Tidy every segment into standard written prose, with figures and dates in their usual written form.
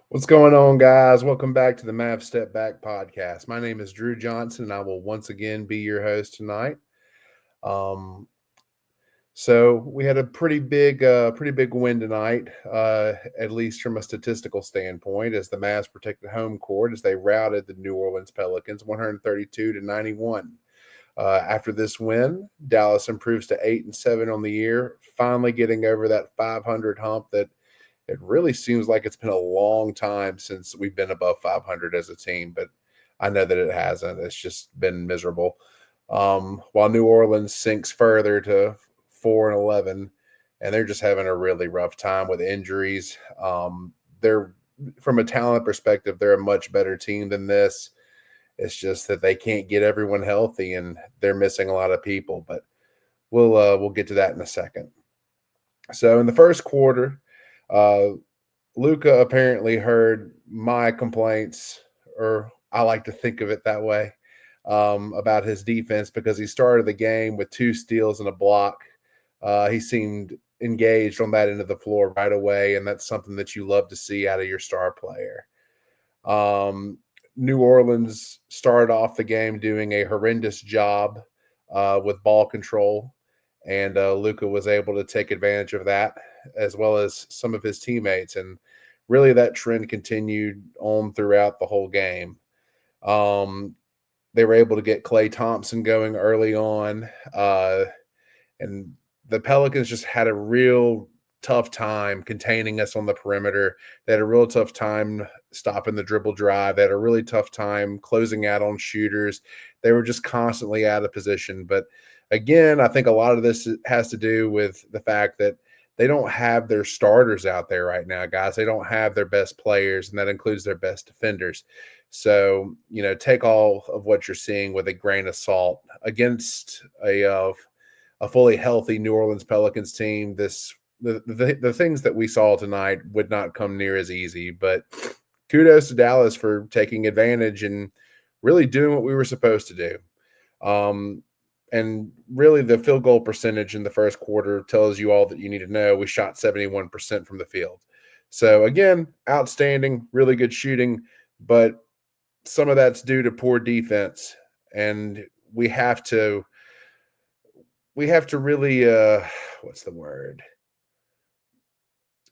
What's going on, guys? Welcome back to the Mavs Step Back podcast. My name is Drew Johnson, and I will once again be your host tonight. Um, so we had a pretty big win tonight, at least from a statistical standpoint, as the Mavs protected home court as they routed the New Orleans Pelicans 132-91. After this win, Dallas improves to 8-7 on the year, finally getting over that 500 hump that it really seems like it's been a long time since we've been above 500 as a team, but I know that it hasn't. It's just been miserable. While New Orleans sinks further to 4-11, and they're just having a really rough time with injuries. They're from a talent perspective, they're a much better team than this. It's just that they can't get everyone healthy, and they're missing a lot of people. But we'll get to that in a second. So in the first quarter, uh, Luka apparently heard my complaints, or I like to think of it that way, about his defense because he started the game with 2 steals and a block. He seemed engaged on that end of the floor right away, and that's something that you love to see out of your star player. Um, New Orleans started off the game doing a horrendous job with ball control, and Luka was able to take advantage of that as well as some of his teammates. And really, that trend continued on throughout the whole game. Um, they were able to get Klay Thompson going early on, and the Pelicans just had a real tough time containing us on the perimeter. They had a real tough time stopping the dribble drive. They had a really tough time closing out on shooters. They were just constantly out of position. But again, I think a lot of this has to do with the fact that they don't have their starters out there right now, guys. They don't have their best players, and that includes their best defenders. So, take all of what you're seeing with a grain of salt against a fully healthy New Orleans Pelicans team. The things that we saw tonight would not come near as easy, but kudos to Dallas for taking advantage and really doing what we were supposed to do. And really, the field goal percentage in the first quarter tells you all that you need to know. We shot 71% from the field. So, again, outstanding, really good shooting, but some of that's due to poor defense. And we have to really, what's the word?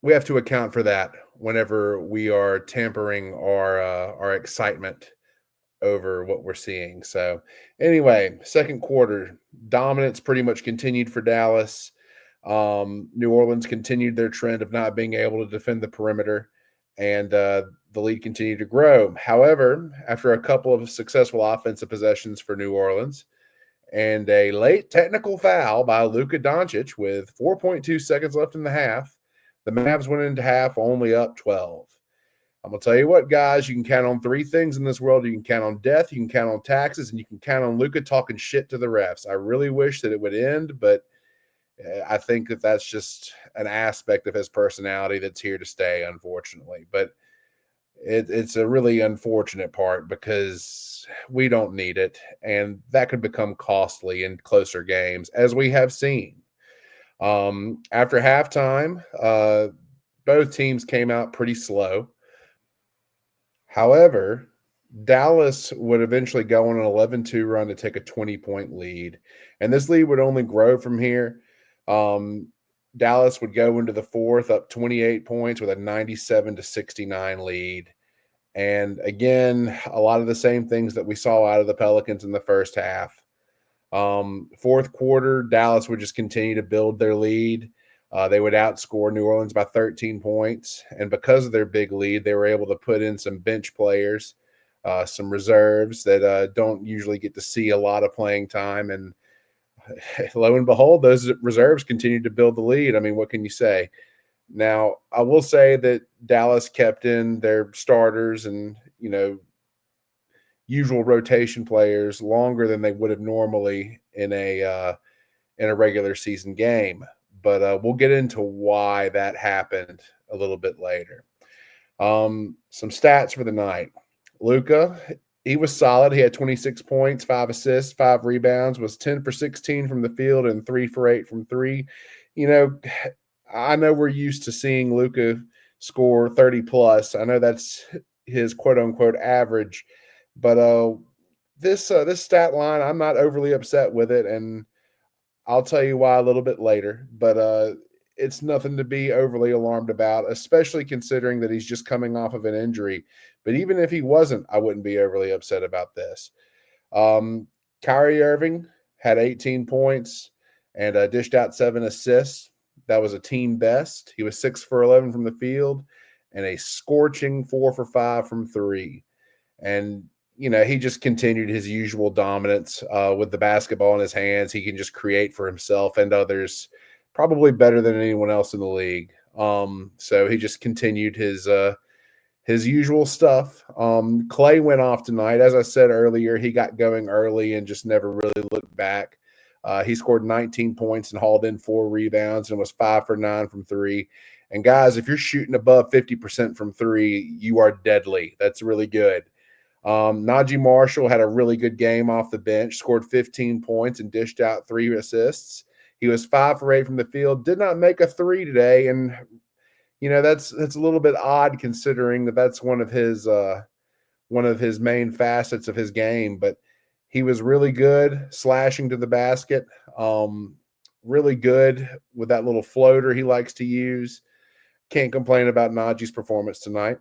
We have to account for that whenever we are tampering our excitement over what we're seeing. So anyway, second quarter dominance pretty much continued for Dallas. New Orleans continued their trend of not being able to defend the perimeter, and the lead continued to grow. However, after a couple of successful offensive possessions for New Orleans and a late technical foul by Luka Doncic with 4.2 seconds left in the half, the Mavs went into half only up 12. I'm going to tell you what, guys, you can count on 3 things in this world. You can count on death, you can count on taxes, and you can count on Luka talking shit to the refs. I really wish that it would end, but I think that that's just an aspect of his personality that's here to stay, unfortunately. But it's a really unfortunate part because we don't need it, and that could become costly in closer games, as we have seen. After halftime, both teams came out pretty slow. However, Dallas would eventually go on an 11-2 run to take a 20-point lead, and this lead would only grow from here. Dallas would go into the fourth up 28 points with a 97-69 lead. And again, a lot of the same things that we saw out of the Pelicans in the first half. Fourth quarter, Dallas would just continue to build their lead. They would outscore New Orleans by 13 points. And because of their big lead, they were able to put in some bench players, some reserves that don't usually get to see a lot of playing time. And lo and behold, those reserves continued to build the lead. I mean, what can you say? Now, I will say that Dallas kept in their starters and, usual rotation players longer than they would have normally in a regular season game. But we'll get into why that happened a little bit later. Some stats for the night. Luka, he was solid. He had 26 points, 5 assists, 5 rebounds, was 10 for 16 from the field and 3 for 8 from 3. I know we're used to seeing Luka score 30 plus. I know that's his quote unquote average, but this stat line, I'm not overly upset with it, and I'll tell you why a little bit later. But it's nothing to be overly alarmed about, especially considering that he's just coming off of an injury. But even if he wasn't, I wouldn't be overly upset about this. Um, Kyrie Irving had 18 points and dished out 7 assists. That was a team best. He was 6 for 11 from the field and a scorching 4 for 5 from three. And, he just continued his usual dominance with the basketball in his hands. He can just create for himself and others probably better than anyone else in the league. So he just continued his usual stuff. Clay went off tonight. As I said earlier, he got going early and just never really looked back. He scored 19 points and hauled in 4 rebounds and was 5 for 9 from three. And guys, if you're shooting above 50% from three, you are deadly. That's really good. Najee Marshall had a really good game off the bench, scored 15 points and dished out 3 assists. He was 5 for 8 from the field, did not make a three today. And that's a little bit odd considering that's one of his main facets of his game. But he was really good slashing to the basket, really good with that little floater he likes to use. Can't complain about Najee's performance tonight.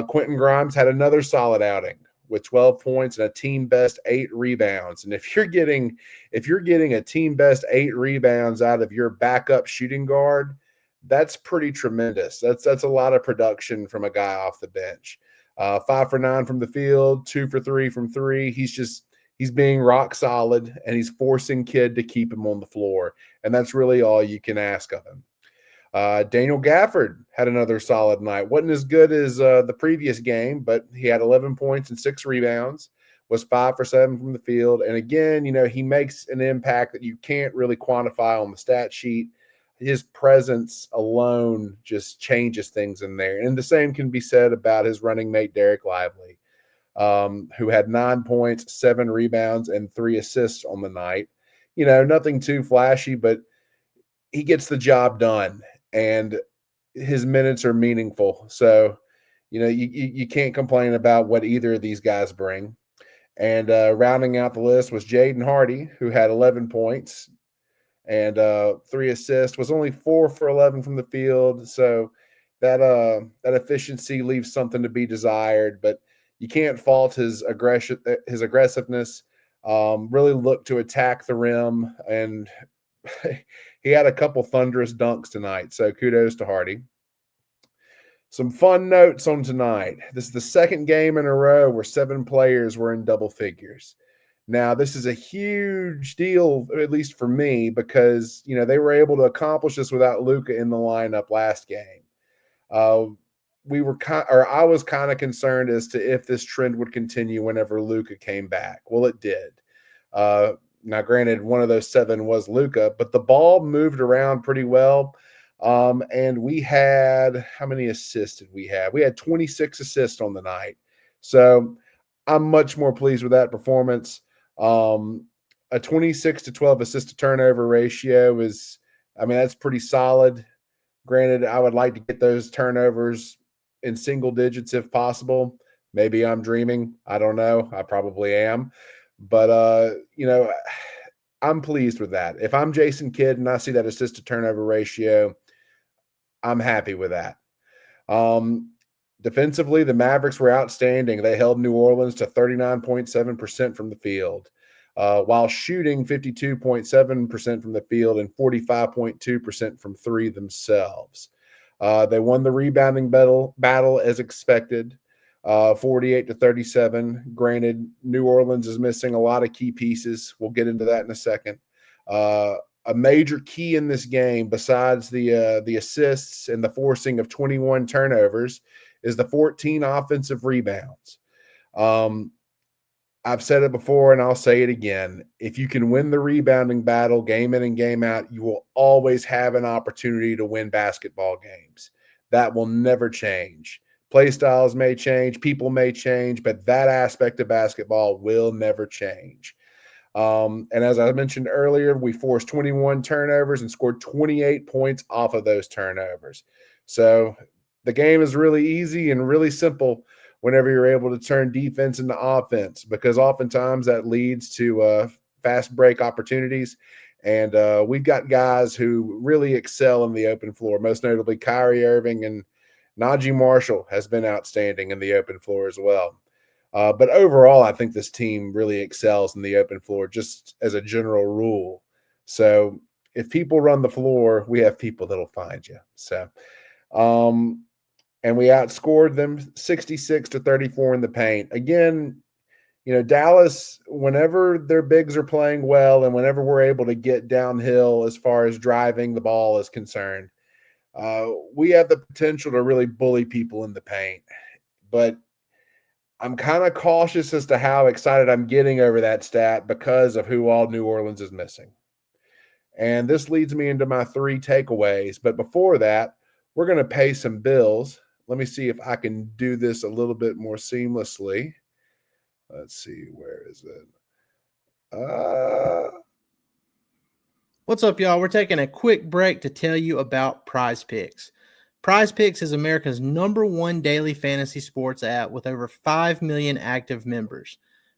Quentin Grimes had another solid outing with 12 points and a team best 8 rebounds. And if you're getting a team best 8 rebounds out of your backup shooting guard, that's pretty tremendous. That's a lot of production from a guy off the bench. 5 for 9 from the field, 2 for 3 from three. He's being rock solid, and he's forcing Kidd to keep him on the floor. And that's really all you can ask of him. Daniel Gafford had another solid night. Wasn't as good as the previous game, but he had 11 points and 6 rebounds, was 5 for 7 from the field. And again, he makes an impact that you can't really quantify on the stat sheet. His presence alone just changes things in there. And the same can be said about his running mate, Derek Lively, who had 9 points, 7 rebounds, and 3 assists on the night. Nothing too flashy, but he gets the job done, and his minutes are meaningful. So, you can't complain about what either of these guys bring. And rounding out the list was Jaden Hardy, who had 11 points and 3 assists, was only 4 for 11 from the field. So that efficiency leaves something to be desired, but you can't fault his aggressiveness. Really looked to attack the rim, and he had a couple thunderous dunks tonight. So kudos to Hardy. Some fun notes on tonight. This is the second game in a row where 7 players were in double figures. Now, this is a huge deal, at least for me, because, they were able to accomplish this without Luka in the lineup last game. I was kind of concerned as to if this trend would continue whenever Luka came back. Well, it did. Now, granted, one of those 7 was Luka, but the ball moved around pretty well. And we had, how many assists did we have? We had 26 assists on the night. So I'm much more pleased with that performance. A 26 to 12 assist to turnover ratio that's pretty solid. Granted, I would like to get those turnovers in single digits if possible. Maybe I'm dreaming. I don't know. I probably am. But, I'm pleased with that. If I'm Jason Kidd and I see that assist to turnover ratio, I'm happy with that. Defensively, the Mavericks were outstanding. They held New Orleans to 39.7% from the field, while shooting 52.7% from the field and 45.2% from three themselves. They won the rebounding battle as expected, 48 to 37. Granted, New Orleans is missing a lot of key pieces. We'll get into that in a second. A major key in this game, besides the assists and the forcing of 21 turnovers, is the 14 offensive rebounds. I've said it before and I'll say it again. If you can win the rebounding battle game in and game out, you will always have an opportunity to win basketball games. That will never change. Play styles may change, people may change, but that aspect of basketball will never change. And as I mentioned earlier, we forced 21 turnovers and scored 28 points off of those turnovers. So the game is really easy and really simple whenever you're able to turn defense into offense, because oftentimes that leads to fast break opportunities. And we've got guys who really excel in the open floor, most notably Kyrie Irving, and Najee Marshall has been outstanding in the open floor as well. But overall, I think this team really excels in the open floor just as a general rule. So if people run the floor, we have people that'll find you. So, and we outscored them 66-34 in the paint. Again, Dallas, whenever their bigs are playing well and whenever we're able to get downhill as far as driving the ball is concerned, we have the potential to really bully people in the paint. But I'm kind of cautious as to how excited I'm getting over that stat because of who all New Orleans is missing. And this leads me into my 3 takeaways. But before that, we're going to pay some bills. Let me see if I can do this a little bit more seamlessly. Let's see, where is it? What's up, y'all? We're taking a quick break to tell you about Prize Picks. Prize Picks is America's #1 daily fantasy sports app with over 5 million active members.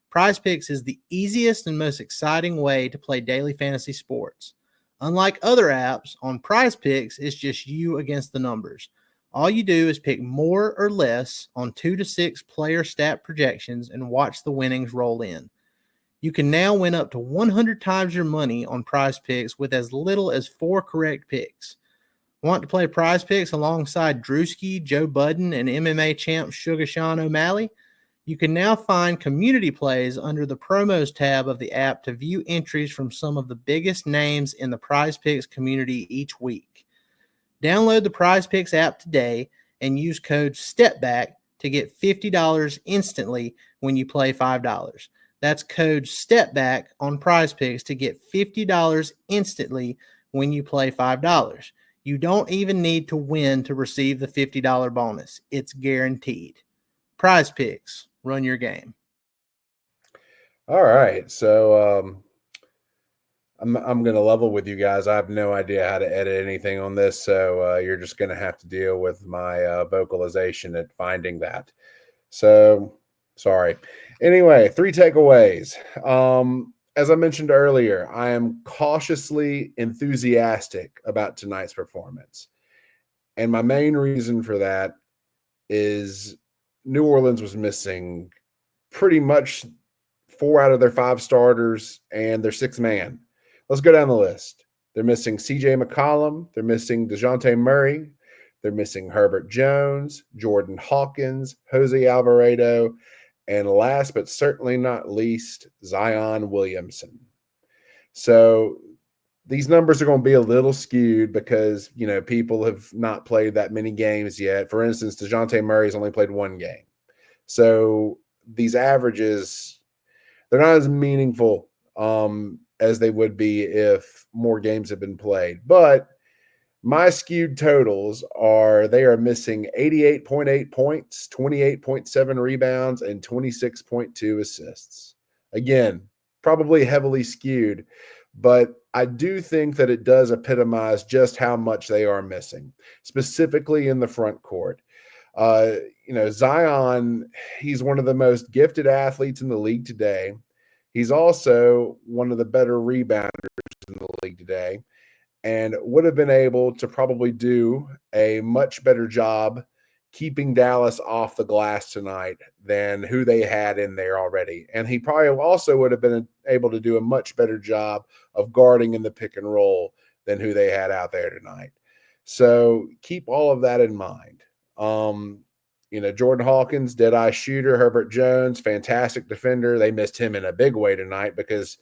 Prize Picks is the easiest and most exciting way to play daily fantasy sports. Unlike other apps, on Prize Picks, it's just you against the numbers. All you do is pick more or less on 2 to 6 player stat projections and watch the winnings roll in. You can now win up to 100 times your money on Prize Picks with as little as 4 correct picks. Want to play Prize Picks alongside Drewski, Joe Budden, and MMA champ Sugar Sean O'Malley? You can now find community plays under the promos tab of the app to view entries from some of the biggest names in the Prize Picks community each week. Download the Prize Picks app today and use code STEPBACK to get $50 instantly when you play $5. That's code STEPBACK on Prize Picks to get $50 instantly when you play $5. You don't even need to win to receive the $50 bonus. It's guaranteed. Prize Picks, run your game. All right. So I'm going to level with you guys. I have no idea how to edit anything on this, so you're just going to have to deal with my vocalization at finding that. So sorry. Anyway, 3 takeaways. As I mentioned earlier, I am cautiously enthusiastic about tonight's performance. And my main reason for that is New Orleans was missing pretty much 4 out of their 5 starters and their 6th man. Let's go down the list. They're missing CJ McCollum. They're missing DeJounte Murray. They're missing Herbert Jones, Jordan Hawkins, Jose Alvarado, and last but certainly not least, Zion Williamson. So these numbers are going to be a little skewed because, people have not played that many games yet. For instance, DeJounte Murray's only played 1 game. So these averages, they're not as meaningful as they would be if more games have been played. But my skewed totals they are missing 88.8 points, 28.7 rebounds, and 26.2 assists. Again, probably heavily skewed, but I do think that it does epitomize just how much they are missing, specifically in the front court. Zion, he's one of the most gifted athletes in the league today. He's also one of the better rebounders in the league today, and would have been able to probably do a much better job keeping Dallas off the glass tonight than who they had in there already. And he probably also would have been able to do a much better job of guarding in the pick and roll than who they had out there tonight. So keep all of that in mind. Jordan Hawkins, dead-eye shooter. Herbert Jones, fantastic defender. They missed him in a big way tonight because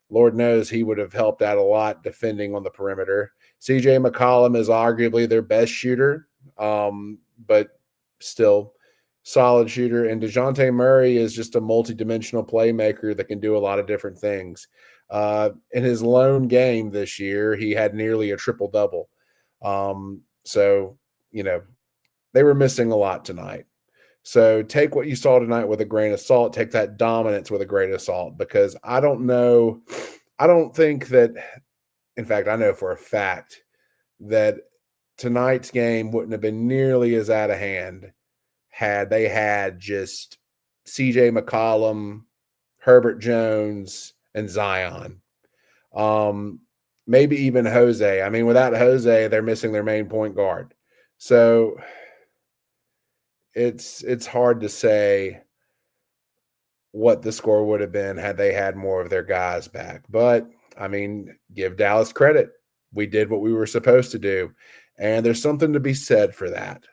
Lord knows he would have helped out a lot defending on the perimeter. CJ McCollum is arguably their best shooter, but still solid shooter. And DeJounte Murray is just a multidimensional playmaker that can do a lot of different things. In his lone game this year, he had nearly a triple-double. They were missing a lot tonight. So take what you saw tonight with a grain of salt. Take that dominance with a grain of salt, because I don't think that, in fact, I know for a fact that tonight's game wouldn't have been nearly as out of hand had they had just CJ McCollum, Herbert Jones, and Zion. Maybe even Jose. I mean, without Jose, they're missing their main point guard. So it's hard to say what the score would have been had they had more of their guys back. But I mean, give Dallas credit. We did what we were supposed to do. And there's something to be said for that.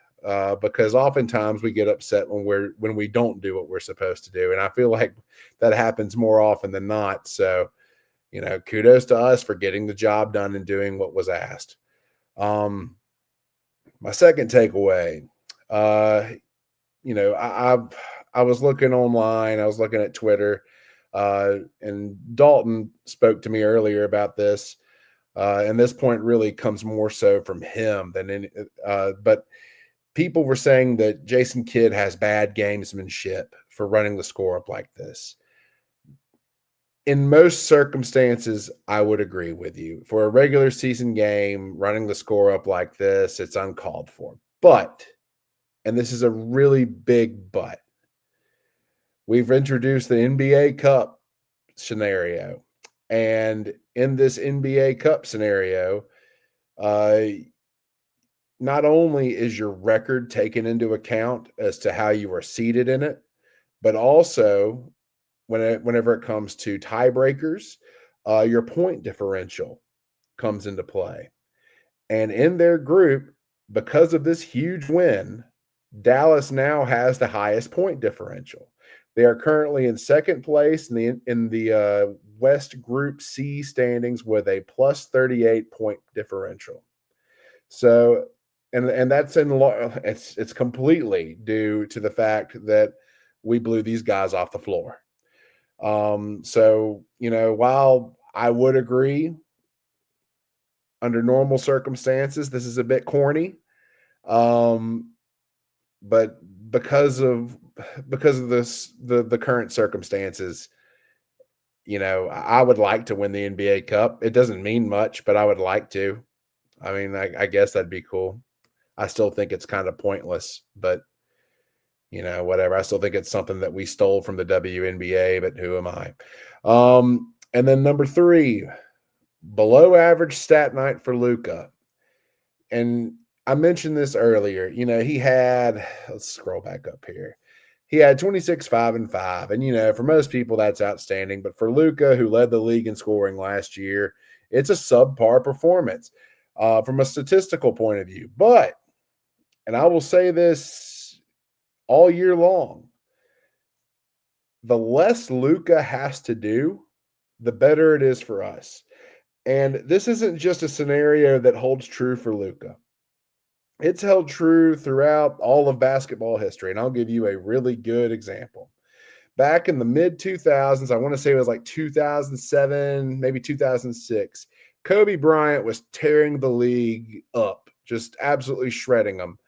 Because oftentimes we get upset when we don't do what we're supposed to do. And I feel like that happens more often than not. So, kudos to us for getting the job done and doing what was asked. My second takeaway, I was looking online, I was looking at Twitter, and Dalton spoke to me earlier about this. And this point really comes more so from him than any, but people were saying that Jason Kidd has bad gamesmanship for running the score up like this. In most circumstances, I would agree with you. For a regular season game, running the score up like this, it's uncalled for. But, and this is a really big but, we've introduced the NBA Cup scenario. And in this NBA Cup scenario, not only is your record taken into account as to how you are seated in it, but also whenever it comes to tiebreakers, your point differential comes into play. And in their group, because of this huge win, Dallas now has the highest point differential. They are currently in second place in the West Group C standings with a plus 38 point differential. So, and that's it's completely due to the fact that we blew these guys off the floor. So, while I would agree under normal circumstances, this is a bit corny. But because of the current circumstances, I would like to win the NBA Cup. It doesn't mean much, but I would like to. I mean, I guess that'd be cool. I still think it's kind of pointless, but whatever. I still think it's something that we stole from the WNBA, but who am I? And then number 3, below average stat night for Luka. And I mentioned this earlier. He had, let's scroll back up here. He had 26, 5, and 5. And, for most people, that's outstanding. But for Luka, who led the league in scoring last year, it's a subpar performance from a statistical point of view. But, and I will say this all year long, the less Luka has to do, the better it is for us. And this isn't just a scenario that holds true for Luka. It's held true throughout all of basketball history. And I'll give you a really good example. Back in the mid-2000s, I want to say it was like 2007, maybe 2006, Kobe Bryant was tearing the league up, just absolutely shredding them.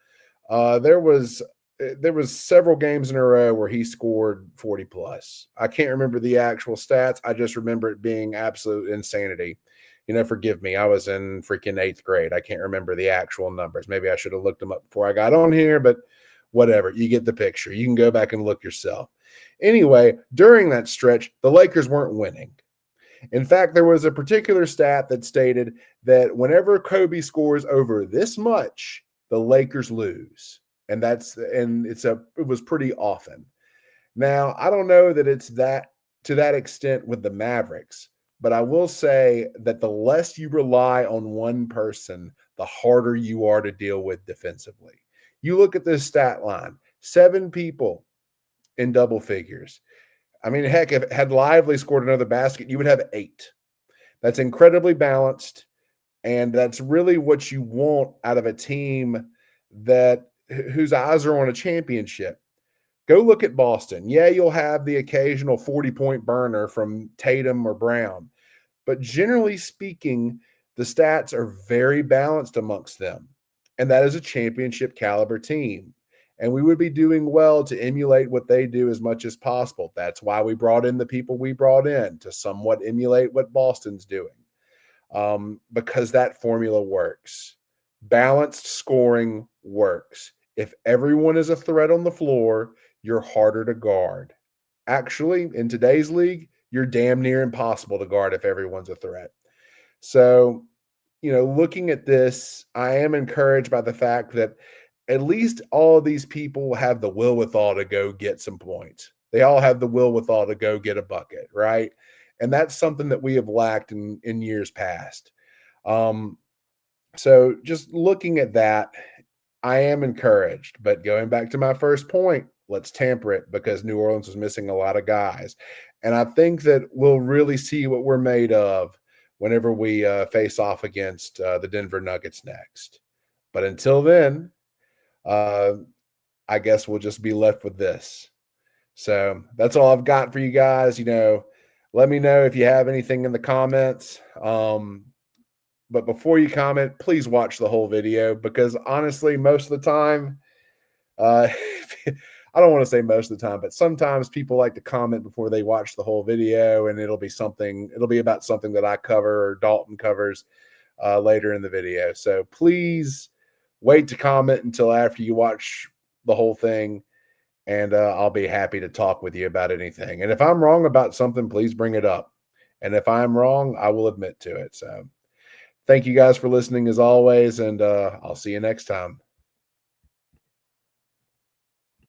There was several games in a row where he scored 40 plus. I can't remember the actual stats. I just remember it being absolute insanity. Forgive me. I was in freaking 8th grade. I can't remember the actual numbers. Maybe I should have looked them up before I got on here, but whatever. You get the picture. You can go back and look yourself. Anyway, during that stretch, the Lakers weren't winning. In fact, there was a particular stat that stated that whenever Kobe scores over this much, the Lakers lose. And it was pretty often. Now, I don't know that it's that to that extent with the Mavericks, but I will say that the less you rely on one person, the harder you are to deal with defensively. You look at this stat line, 7 people in double figures. I mean, heck, if had Lively scored another basket, you would have 8. That's incredibly balanced, and that's really what you want out of a team whose eyes are on a championship. Go look at Boston. Yeah, you'll have the occasional 40-point burner from Tatum or Brown, but generally speaking, the stats are very balanced amongst them, and that is a championship caliber team. And we would be doing well to emulate what they do as much as possible. That's why we brought in the people we brought in, to somewhat emulate what Boston's doing, because that formula works. balanced scoring works. If everyone is a threat on the floor, you're harder to guard. Actually, in today's league, you're damn near impossible to guard if everyone's a threat. So, looking at this, I am encouraged by the fact that at least all of these people have the wherewithal to go get some points. They all have the wherewithal to go get a bucket, right? And that's something that we have lacked in years past. So just looking at that, I am encouraged. But going back to my first point, let's temper it because New Orleans is missing a lot of guys. And I think that we'll really see what we're made of whenever we face off against the Denver Nuggets next. But until then, I guess we'll just be left with this. So that's all I've got for you guys. Let me know if you have anything in the comments. But before you comment, please watch the whole video because honestly, most of the time, I don't want to say most of the time, but sometimes people like to comment before they watch the whole video, and it'll be about something that I cover or Dalton covers later in the video. So please wait to comment until after you watch the whole thing, and I'll be happy to talk with you about anything. And if I'm wrong about something, please bring it up. And if I'm wrong, I will admit to it. So thank you guys for listening as always, and I'll see you next time.